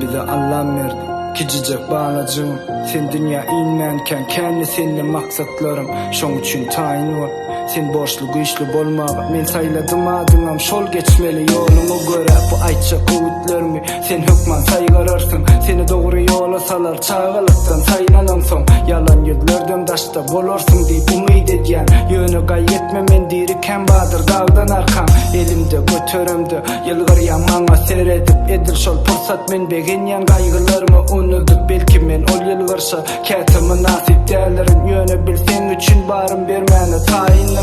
bize Allah'ım verdi. Gicicek bağlacığım, sen dünya inmenken kendi seninle maksatlarım şoň üçin tayin ol. Sen borçlu güýçli bolmagy men sayladım adyňam şol geçmeli ýoluňa göre bu aýtjak öwütlerimi sen hökman saýgararsın. Seni dogry ýola salar çağalykdan saýlanan soň yalan ýüzlerden daşda bolarsyň diýip umyd edýän ýöne gaýetme men diriken badyr dagdan arkam elimde göteremdi ýylgyrýan maňa seredip edil şol pursat men begenýän gaýgylarymy unutup belki men ol ýylgyrşa kätimi nasip dälerin ýöne bilseň üçin barym bermäni taýin.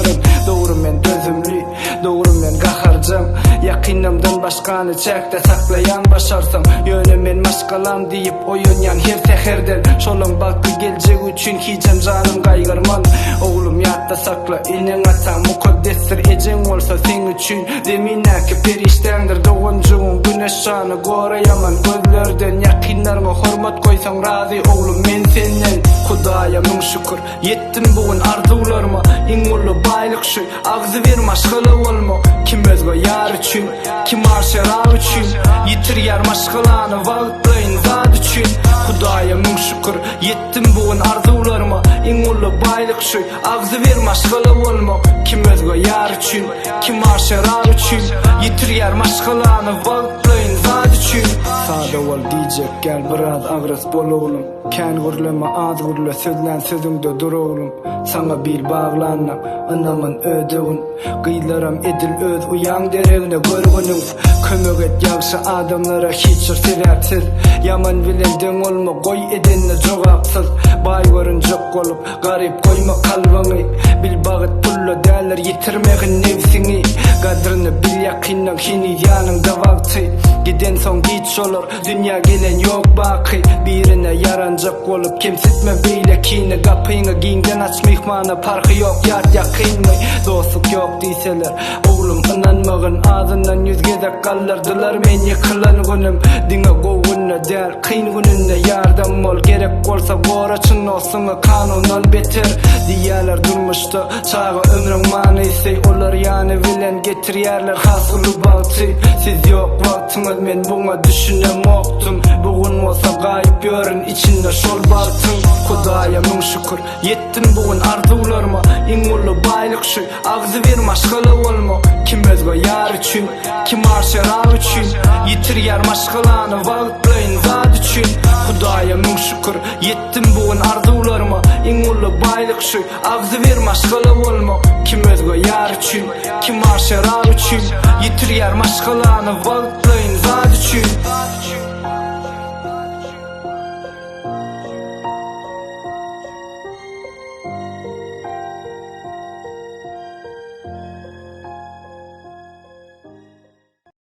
Doğru men dözümli, doğru men gaharjam. Yakynymdan başkany çäkde saklayan başarsam ýöne men maşgalam diýip oýunýan her seherden şolaň baky geljek üçin hijem janym gaýgyrman. Oglum ýatda sakla inen ata mukaddesdir ejeň bolsa sen üçin zeminäki perişdendir dogunjugyň güneş şany gora ýaman gözlerden ýakynlaryňa hormat goýsaň razy oglum men senden Hudaýa ming şükür yetdim bugün arzuwlaryma iň uly baylyk şu agzy bir maşgala bolma kim özgä ýar üçin kim arşera üçin ýitirýär maşgalany wagtlaýyn zat üçin Hudaýa ming şükür yetdim bugün arzuwlaryma iň uly baylyk şu agzy bir maşgala bolma kim özgä ýar üçin kim arşera üçin ýitirýär maşgalany wagtlaýyn zat üçin sada bol diýjek gel biraz agras bolawlym kän gürleme az gürle sözlen sözüňde durowlym sana bir baglanna anamın ödegin gıylaram edil öz uyan deregine görgünüm kömek et ýagşy adamlara hiç sebäpsiz yaman bilen olma goý edenne jogapsyz bay görünjek bolup garyp goýma kalbyňy bil bagyt pullo däler ýitirmegin nefsiňi gadryny bil ýakyndan hini ýanyňda wagty giden soň git şolar dünýä gelen ýok baky birine yaranjak bolup kemsitme beýle kine gapyňy giňden aç mehmana parky ýok ýat ýakynmy dostluk ýok diýseler oglum inanmagyn ağzyndan ýüz gezek gallardylar men ýykylan günüm diňe gowunna däl kyn gününde ýardam bol gerek bolsa goraçyn olsuňa kanundan beter diýerler durmuşda çağa ömrüň manysy olar ýany bilen getirýärler hasly bagty siz ýok wagtyňyz men buňa düşünemokdum bugün bolsa gaýyp ýörün içinde şol bartyň Hudaýa ming şükür yetdim bugün arzuwlaryma iň uly baylyk şu agzy bir maşgala bolma kim özgä ýar üçin kim arşera üçin ýitirýär maşgalany wagtlaýyn zat üçin Hudaýa ming şükür yetdim bugün arzuwlaryma iň uly baylyk şu agzy bir maşgala bolma kim özgä ýar üçin kim arşera üçin ýitirýär maşgalany wagtlaýyn zat üçin